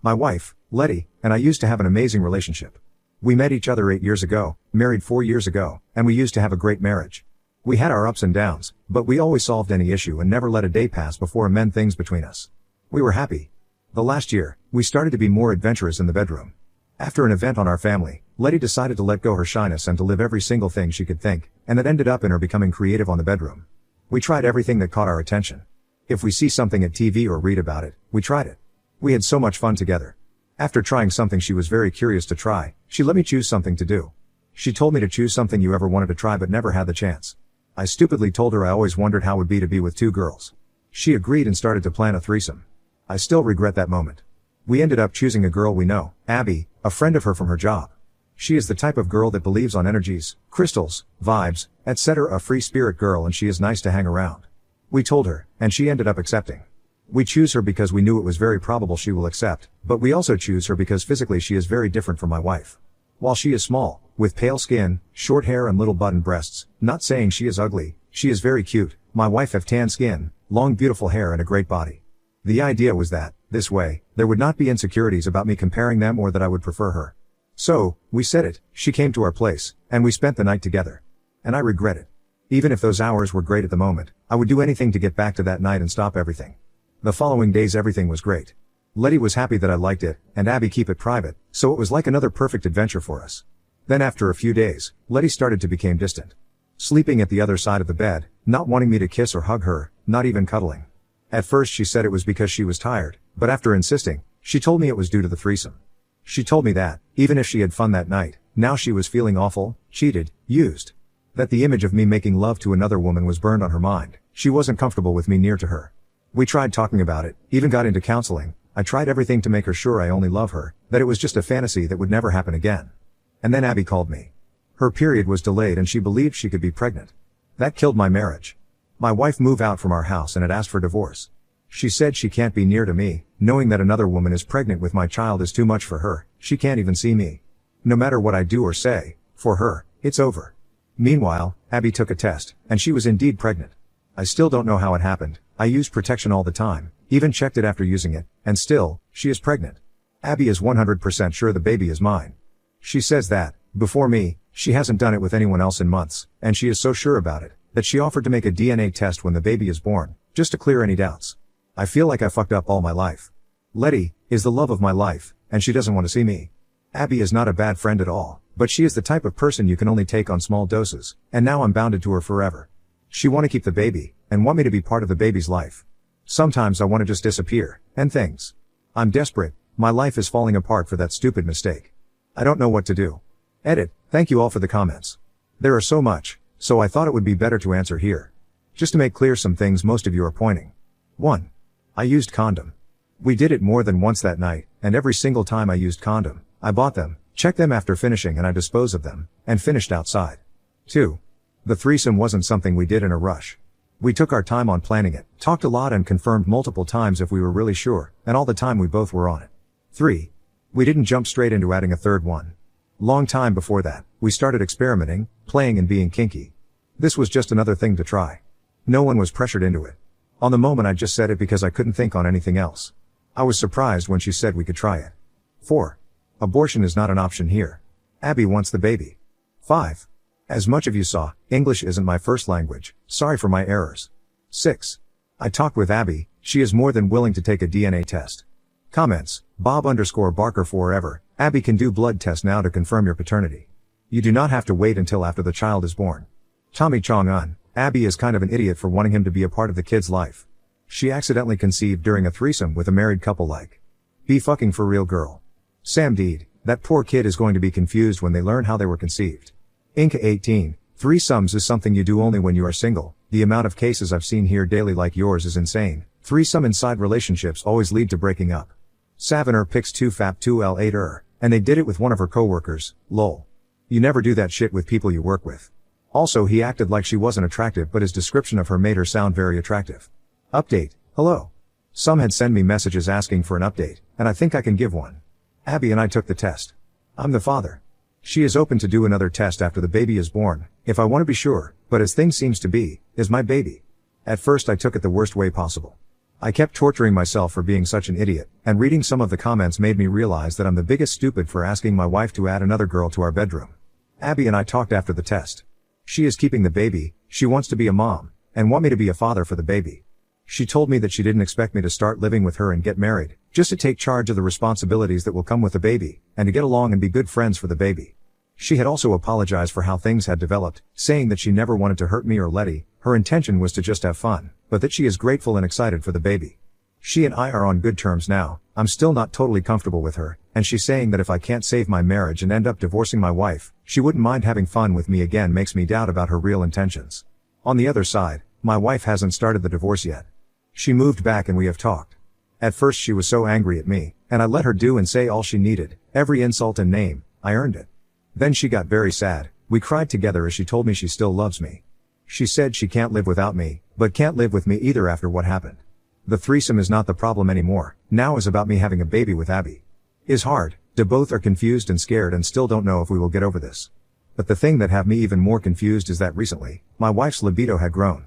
My wife, Letty, and I used to have an amazing relationship. We met each other 8 years ago, married 4 years ago, and we used to have a great marriage. We had our ups and downs, but we always solved any issue and never let a day pass before amend things between us. We were happy. The last year, we started to be more adventurous in the bedroom. After an event on our family, Letty decided to let go her shyness and to live every single thing she could think, and that ended up in her becoming creative on the bedroom. We tried everything that caught our attention. If we see something at TV or read about it, we tried it. We had so much fun together. After trying something she was very curious to try, she let me choose something to do. She told me to choose something you ever wanted to try but never had the chance. I stupidly told her I always wondered how it would be to be with 2 girls. She agreed and started to plan a threesome. I still regret that moment. We ended up choosing a girl we know, Abby, a friend of her from her job. She is the type of girl that believes on energies, crystals, vibes, etc. A free spirit girl, and she is nice to hang around. We told her, and she ended up accepting. We choose her because we knew it was very probable she will accept, but we also choose her because physically she is very different from my wife. While she is small, with pale skin, short hair and little button breasts, not saying she is ugly, she is very cute. My wife have tan skin, long beautiful hair and a great body. The idea was that, this way, there would not be insecurities about me comparing them or that I would prefer her. So, we said it, she came to our place, and we spent the night together. And I regret it. Even if those hours were great at the moment, I would do anything to get back to that night and stop everything. The following days everything was great. Letty was happy that I liked it, and Abby keep it private, so it was like another perfect adventure for us. Then after a few days, Letty started to become distant. Sleeping at the other side of the bed, not wanting me to kiss or hug her, not even cuddling. At first she said it was because she was tired, but after insisting, she told me it was due to the threesome. She told me that, even if she had fun that night, now she was feeling awful, cheated, used. That the image of me making love to another woman was burned on her mind. She wasn't comfortable with me near to her. We tried talking about it, even got into counseling. I tried everything to make her sure I only love her, that it was just a fantasy that would never happen again. And then Abby called me. Her period was delayed and she believed she could be pregnant. That killed my marriage. My wife moved out from our house and had asked for divorce. She said she can't be near to me, knowing that another woman is pregnant with my child is too much for her. She can't even see me. No matter what I do or say, for her, it's over. Meanwhile, Abby took a test, and she was indeed pregnant. I still don't know how it happened. I used protection all the time, even checked it after using it, and still, she is pregnant. Abby is 100% sure the baby is mine. She says that, before me, she hasn't done it with anyone else in months, and she is so sure about it, that she offered to make a DNA test when the baby is born, just to clear any doubts. I feel like I fucked up all my life. Letty is the love of my life, and she doesn't want to see me. Abby is not a bad friend at all, but she is the type of person you can only take on small doses, and now I'm bounded to her forever. She want to keep the baby, and want me to be part of the baby's life. Sometimes I want to just disappear, and things. I'm desperate, my life is falling apart for that stupid mistake. I don't know what to do. Edit, thank you all for the comments. There are so much, so I thought it would be better to answer here. Just to make clear some things most of you are pointing. 1. I used condom. We did it more than once that night, and every single time I used condom, I bought them, checked them after finishing and I disposed of them, and finished outside. 2. The threesome wasn't something we did in a rush. We took our time on planning it, talked a lot and confirmed multiple times if we were really sure, and all the time we both were on it. 3. We didn't jump straight into adding a third one. Long time before that, we started experimenting, playing and being kinky. This was just another thing to try. No one was pressured into it. On the moment I just said it because I couldn't think on anything else. I was surprised when she said we could try it. 4. Abortion is not an option here. Abby wants the baby. 5. As much of you saw, English isn't my first language, sorry for my errors. 6. I talked with Abby, she is more than willing to take a DNA test. Comments, Bob_Barker forever, Abby can do blood test now to confirm your paternity. You do not have to wait until after the child is born. Tommy Chong-un, Abby is kind of an idiot for wanting him to be a part of the kid's life. She accidentally conceived during a threesome with a married couple like. Be fucking for real girl. Sam Deed, that poor kid is going to be confused when they learn how they were conceived. Inca 18, threesomes is something you do only when you are single. The amount of cases I've seen here daily like yours is insane. Threesome inside relationships always lead to breaking up. Saviner picks 2FAP2L8er, and they did it with one of her coworkers, lol. You never do that shit with people you work with. Also he acted like she wasn't attractive but his description of her made her sound very attractive. Update, hello. Some had sent me messages asking for an update, and I think I can give one. Abby and I took the test. I'm the father. She is open to do another test after the baby is born, if I want to be sure, but as things seems to be, is my baby. At first I took it the worst way possible. I kept torturing myself for being such an idiot, and reading some of the comments made me realize that I'm the biggest stupid for asking my wife to add another girl to our bedroom. Abby and I talked after the test. She is keeping the baby, she wants to be a mom, and want me to be a father for the baby. She told me that she didn't expect me to start living with her and get married, just to take charge of the responsibilities that will come with the baby, and to get along and be good friends for the baby. She had also apologized for how things had developed, saying that she never wanted to hurt me or Letty, her intention was to just have fun, but that she is grateful and excited for the baby. She and I are on good terms now. I'm still not totally comfortable with her, and she's saying that if I can't save my marriage and end up divorcing my wife, she wouldn't mind having fun with me again. Makes me doubt about her real intentions. On the other side, my wife hasn't started the divorce yet. She moved back and we have talked. At first she was so angry at me, and I let her do and say all she needed, every insult and name, I earned it. Then she got very sad, we cried together as she told me she still loves me. She said she can't live without me, but can't live with me either after what happened. The threesome is not the problem anymore, now is about me having a baby with Abby. Is hard, both are confused and scared and still don't know if we will get over this. But the thing that have me even more confused is that recently, my wife's libido had grown.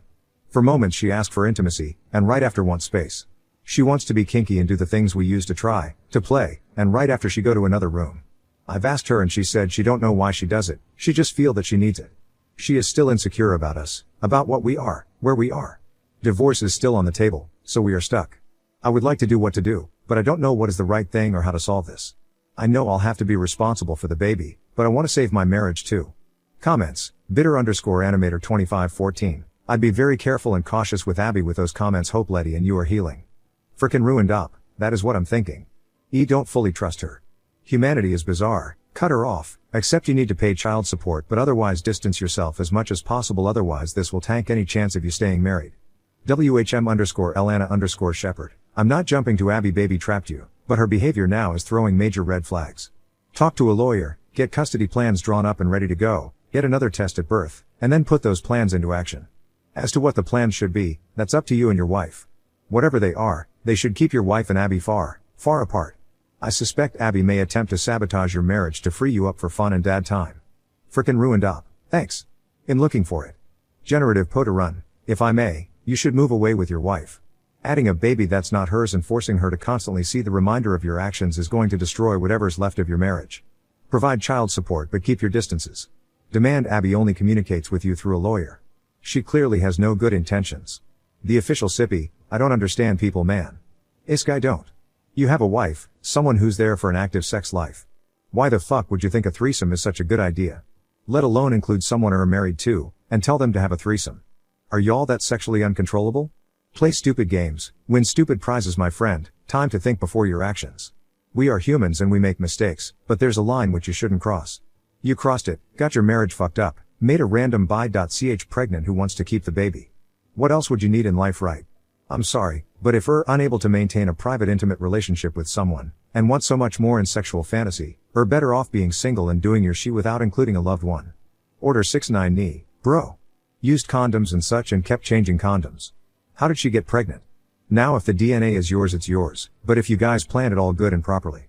For moments she asked for intimacy, and right after wants space. She wants to be kinky and do the things we used to try, to play, and right after she go to another room. I've asked her and she said she don't know why she does it, she just feel that she needs it. She is still insecure about us, about what we are, where we are. Divorce is still on the table, so we are stuck. I would like to do what to do, but I don't know what is the right thing or how to solve this. I know I'll have to be responsible for the baby, but I want to save my marriage too. Comments, bitter_animator 2514. I'd be very careful and cautious with Abby with those comments. Hope Letty and you are healing. Frickin' ruined up, that is what I'm thinking. Don't fully trust her. Humanity is bizarre, cut her off, except you need to pay child support but otherwise distance yourself as much as possible, otherwise this will tank any chance of you staying married. WHM_Elana_Shepherd. I'm not jumping to Abby baby trapped you, but her behavior now is throwing major red flags. Talk to a lawyer, get custody plans drawn up and ready to go, get another test at birth, and then put those plans into action. As to what the plans should be, that's up to you and your wife. Whatever they are, they should keep your wife and Abby far, far apart. I suspect Abby may attempt to sabotage your marriage to free you up for fun and dad time. Frickin' ruined up. Thanks. In looking for it. Generative Potarun, if I may, you should move away with your wife. Adding a baby that's not hers and forcing her to constantly see the reminder of your actions is going to destroy whatever's left of your marriage. Provide child support but keep your distances. Demand Abby only communicates with you through a lawyer. She clearly has no good intentions. The official sippy, I don't understand people, man. I don't. You have a wife, someone who's there for an active sex life. Why the fuck would you think a threesome is such a good idea? Let alone include someone you're married to, and tell them to have a threesome. Are y'all that sexually uncontrollable? Play stupid games, win stupid prizes, my friend. Time to think before your actions. We are humans and we make mistakes, but there's a line which you shouldn't cross. You crossed it, got your marriage fucked up, made a random bi.ch pregnant who wants to keep the baby. What else would you need in life, right? I'm sorry, but if you're unable to maintain a private intimate relationship with someone, and want so much more in sexual fantasy, you're better off being single and doing your shit without including a loved one. Order 69 knee, bro. Used condoms and such and kept changing condoms. How did she get pregnant? Now if the DNA is yours it's yours, but if you guys planned it all good and properly.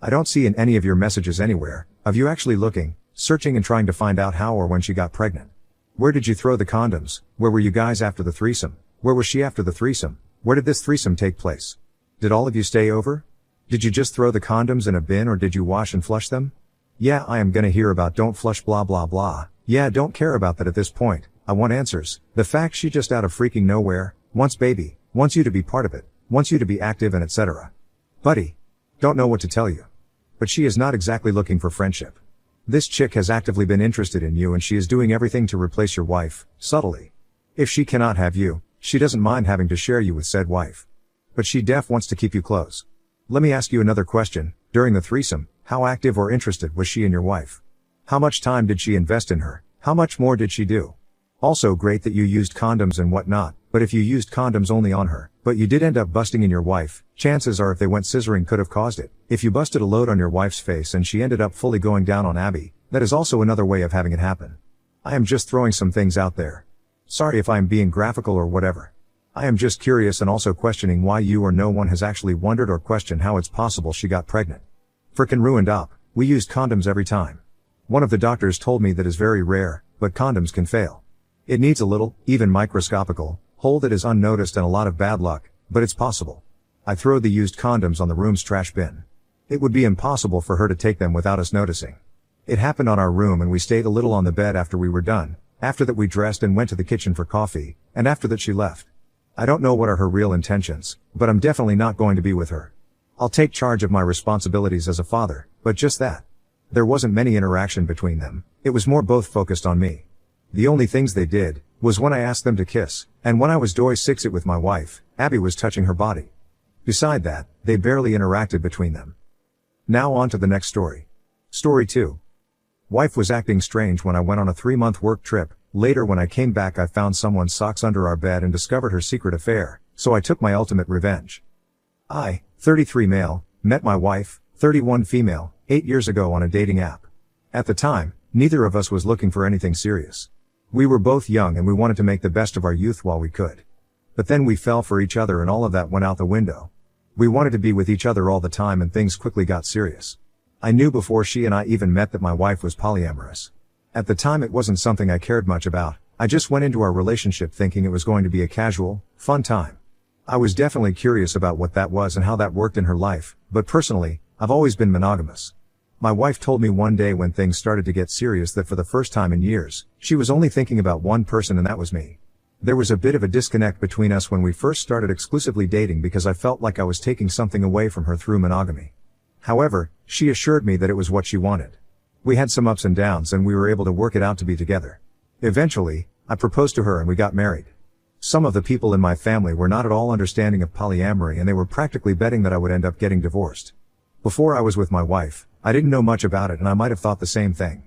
I don't see in any of your messages anywhere, of you actually looking, searching and trying to find out how or when she got pregnant. Where did you throw the condoms? Where were you guys after the threesome? Where was she after the threesome? Where did this threesome take place? Did all of you stay over? Did you just throw the condoms in a bin or did you wash and flush them? Yeah, I am gonna hear about don't flush blah blah blah. Yeah, don't care about that at this point. I want answers. The fact she just out of freaking nowhere, wants baby, wants you to be part of it, wants you to be active and etc. Buddy. Don't know what to tell you. But she is not exactly looking for friendship. This chick has actively been interested in you and she is doing everything to replace your wife, subtly. If she cannot have you, she doesn't mind having to share you with said wife. But she def wants to keep you close. Let me ask you another question. During the threesome, how active or interested was she in your wife? How much time did she invest in her? How much more did she do? Also great that you used condoms and whatnot, but if you used condoms only on her, but you did end up busting in your wife, chances are if they went scissoring could have caused it. If you busted a load on your wife's face and she ended up fully going down on Abby, that is also another way of having it happen. I am just throwing some things out there. Sorry if I am being graphical or whatever. I am just curious and also questioning why you or no one has actually wondered or questioned how it's possible she got pregnant. Frickin' ruined up. We used condoms every time. One of the doctors told me that is very rare, but condoms can fail. It needs a little, even microscopical, hole that is unnoticed and a lot of bad luck, but it's possible. I throw the used condoms on the room's trash bin. It would be impossible for her to take them without us noticing. It happened on our room and we stayed a little on the bed after we were done. After that we dressed and went to the kitchen for coffee, and after that she left. I don't know what are her real intentions, but I'm definitely not going to be with her. I'll take charge of my responsibilities as a father, but just that. There wasn't many interaction between them, it was more both focused on me. The only things they did, was when I asked them to kiss, and when I was doing it with my wife, Abby was touching her body. Beside that, they barely interacted between them. Now on to the next story. Story 2. Wife was acting strange when I went on a 3-month work trip. Later when I came back I found someone's socks under our bed and discovered her secret affair, so I took my ultimate revenge. I, 33 male, met my wife, 31 female, 8 years ago on a dating app. At the time, neither of us was looking for anything serious. We were both young and we wanted to make the best of our youth while we could. But then we fell for each other and all of that went out the window. We wanted to be with each other all the time and things quickly got serious. I knew before she and I even met that my wife was polyamorous. At the time it wasn't something I cared much about, I just went into our relationship thinking it was going to be a casual, fun time. I was definitely curious about what that was and how that worked in her life, but personally, I've always been monogamous. My wife told me one day when things started to get serious that for the first time in years, she was only thinking about one person and that was me. There was a bit of a disconnect between us when we first started exclusively dating because I felt like I was taking something away from her through monogamy. However, she assured me that it was what she wanted. We had some ups and downs and we were able to work it out to be together. Eventually, I proposed to her and we got married. Some of the people in my family were not at all understanding of polyamory and they were practically betting that I would end up getting divorced. Before I was with my wife, I didn't know much about it and I might have thought the same thing.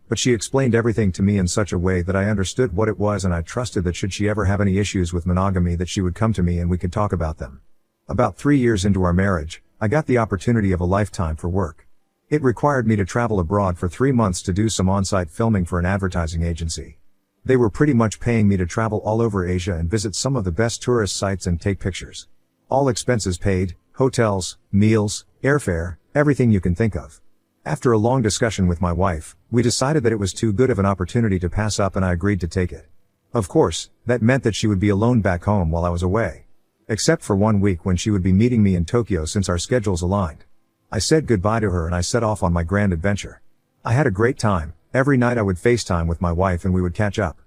But she explained everything to me in such a way that I understood what it was and I trusted that should she ever have any issues with monogamy that she would come to me and we could talk about them. About 3 years into our marriage, I got the opportunity of a lifetime for work. It required me to travel abroad for 3 months to do some on-site filming for an advertising agency. They were pretty much paying me to travel all over Asia and visit some of the best tourist sites and take pictures. All expenses paid, hotels, meals, airfare, everything you can think of. After a long discussion with my wife, we decided that it was too good of an opportunity to pass up and I agreed to take it. Of course, that meant that she would be alone back home while I was away. Except for 1 week when she would be meeting me in Tokyo since our schedules aligned. I said goodbye to her and I set off on my grand adventure. I had a great time. Every night I would FaceTime with my wife and we would catch up.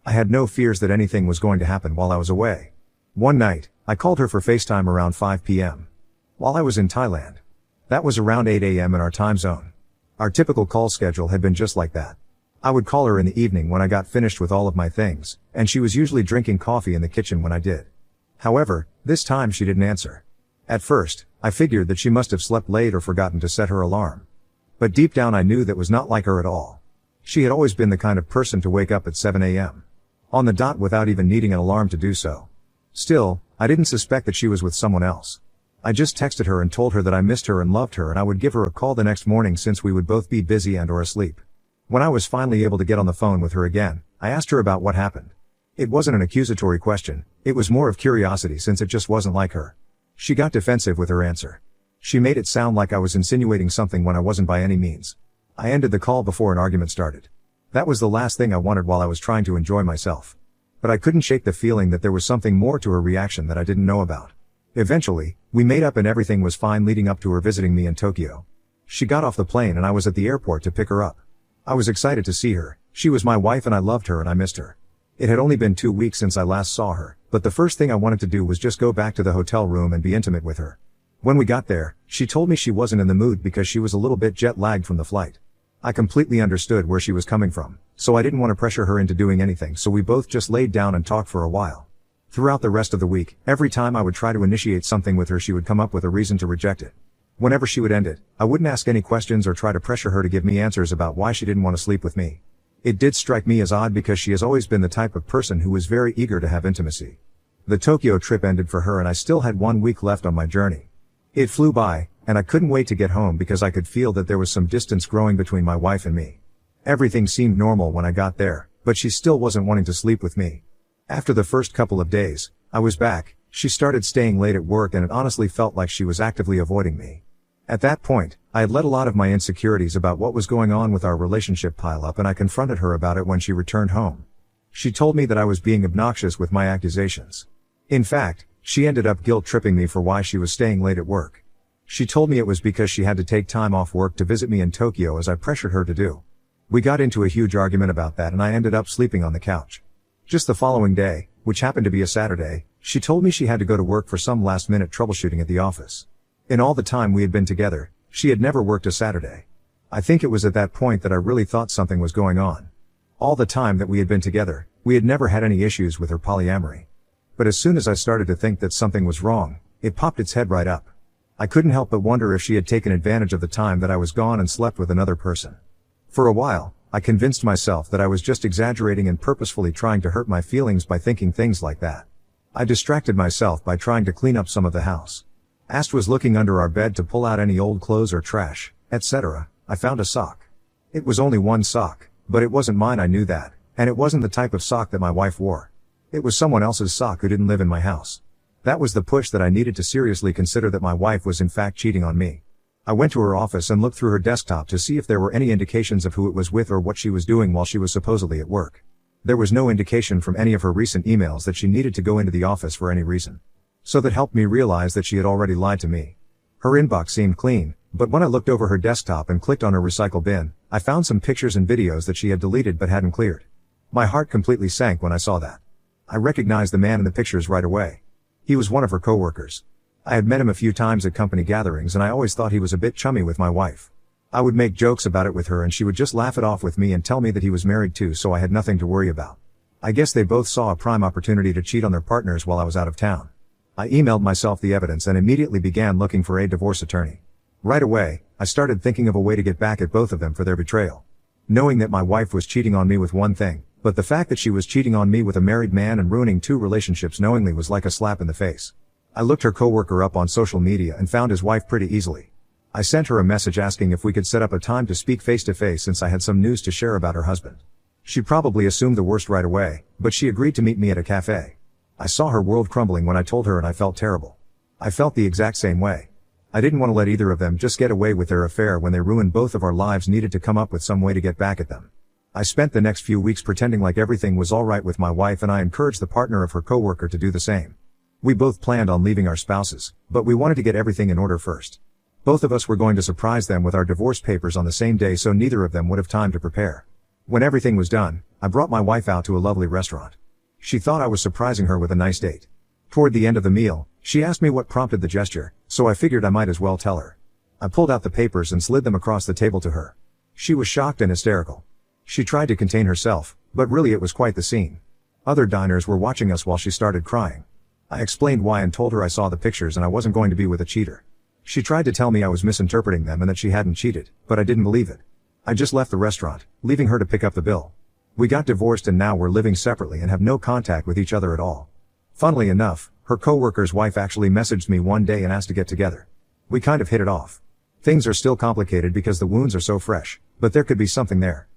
I had no fears that anything was going to happen while I was away. One night, I called her for FaceTime around 5 p.m. while I was in Thailand. That was around 8 a.m. in our time zone. Our typical call schedule had been just like that. I would call her in the evening when I got finished with all of my things, and she was usually drinking coffee in the kitchen when I did. However, this time she didn't answer. At first, I figured that she must have slept late or forgotten to set her alarm. But deep down I knew that was not like her at all. She had always been the kind of person to wake up at 7 a.m. on the dot without even needing an alarm to do so. Still, I didn't suspect that she was with someone else. I just texted her and told her that I missed her and loved her and I would give her a call the next morning since we would both be busy and or asleep. When I was finally able to get on the phone with her again, I asked her about what happened. It wasn't an accusatory question, it was more of curiosity since it just wasn't like her. She got defensive with her answer. She made it sound like I was insinuating something when I wasn't by any means. I ended the call before an argument started. That was the last thing I wanted while I was trying to enjoy myself. But I couldn't shake the feeling that there was something more to her reaction that I didn't know about. Eventually, we made up and everything was fine leading up to her visiting me in Tokyo. She got off the plane and I was at the airport to pick her up. I was excited to see her. She was my wife and I loved her and I missed her. It had only been 2 weeks since I last saw her, but the first thing I wanted to do was just go back to the hotel room and be intimate with her. When we got there, she told me she wasn't in the mood because she was a little bit jet-lagged from the flight. I completely understood where she was coming from, so I didn't want to pressure her into doing anything, so we both just laid down and talked for a while. Throughout the rest of the week, every time I would try to initiate something with her she would come up with a reason to reject it. Whenever she would end it, I wouldn't ask any questions or try to pressure her to give me answers about why she didn't want to sleep with me. It did strike me as odd because she has always been the type of person who was very eager to have intimacy. The Tokyo trip ended for her and I still had 1 week left on my journey. It flew by, and I couldn't wait to get home because I could feel that there was some distance growing between my wife and me. Everything seemed normal when I got there, but she still wasn't wanting to sleep with me. After the first couple of days, I was back, she started staying late at work and it honestly felt like she was actively avoiding me. At that point, I had let a lot of my insecurities about what was going on with our relationship pile up and I confronted her about it when she returned home. She told me that I was being obnoxious with my accusations. In fact, She ended up guilt-tripping me for why she was staying late at work. She told me it was because she had to take time off work to visit me in Tokyo as I pressured her to do. We got into a huge argument about that and I ended up sleeping on the couch. Just the following day, which happened to be a Saturday, she told me she had to go to work for some last-minute troubleshooting at the office. In all the time we had been together, she had never worked a Saturday. I think it was at that point that I really thought something was going on. All the time that we had been together, we had never had any issues with her polyamory. But as soon as I started to think that something was wrong, it popped its head right up. I couldn't help but wonder if she had taken advantage of the time that I was gone and slept with another person. For a while, I convinced myself that I was just exaggerating and purposefully trying to hurt my feelings by thinking things like that. I distracted myself by trying to clean up some of the house. Ast was looking under our bed to pull out any old clothes or trash, etc. I found a sock. It was only one sock, but it wasn't mine, I knew that, and it wasn't the type of sock that my wife wore. It was someone else's sock who didn't live in my house. That was the push that I needed to seriously consider that my wife was in fact cheating on me. I went to her office and looked through her desktop to see if there were any indications of who it was with or what she was doing while she was supposedly at work. There was no indication from any of her recent emails that she needed to go into the office for any reason. So that helped me realize that she had already lied to me. Her inbox seemed clean, but when I looked over her desktop and clicked on her recycle bin, I found some pictures and videos that she had deleted but hadn't cleared. My heart completely sank when I saw that. I recognized the man in the pictures right away. He was one of her coworkers. I had met him a few times at company gatherings and I always thought he was a bit chummy with my wife. I would make jokes about it with her and she would just laugh it off with me and tell me that he was married too, so I had nothing to worry about. I guess they both saw a prime opportunity to cheat on their partners while I was out of town. I emailed myself the evidence and immediately began looking for a divorce attorney. Right away, I started thinking of a way to get back at both of them for their betrayal. Knowing that my wife was cheating on me with one thing, but the fact that she was cheating on me with a married man and ruining 2 relationships knowingly was like a slap in the face. I looked her coworker up on social media and found his wife pretty easily. I sent her a message asking if we could set up a time to speak face to face since I had some news to share about her husband. She probably assumed the worst right away, but she agreed to meet me at a cafe. I saw her world crumbling when I told her and I felt terrible. I felt the exact same way. I didn't want to let either of them just get away with their affair when they ruined both of our lives, needed to come up with some way to get back at them. I spent the next few weeks pretending like everything was alright with my wife and I encouraged the partner of her coworker to do the same. We both planned on leaving our spouses, but we wanted to get everything in order first. Both of us were going to surprise them with our divorce papers on the same day so neither of them would have time to prepare. When everything was done, I brought my wife out to a lovely restaurant. She thought I was surprising her with a nice date. Toward the end of the meal, she asked me what prompted the gesture, so I figured I might as well tell her. I pulled out the papers and slid them across the table to her. She was shocked and hysterical. She tried to contain herself, but really it was quite the scene. Other diners were watching us while she started crying. I explained why and told her I saw the pictures and I wasn't going to be with a cheater. She tried to tell me I was misinterpreting them and that she hadn't cheated, but I didn't believe it. I just left the restaurant, leaving her to pick up the bill. We got divorced and now we're living separately and have no contact with each other at all. Funnily enough, her coworker's wife actually messaged me one day and asked to get together. We kind of hit it off. Things are still complicated because the wounds are so fresh, but there could be something there.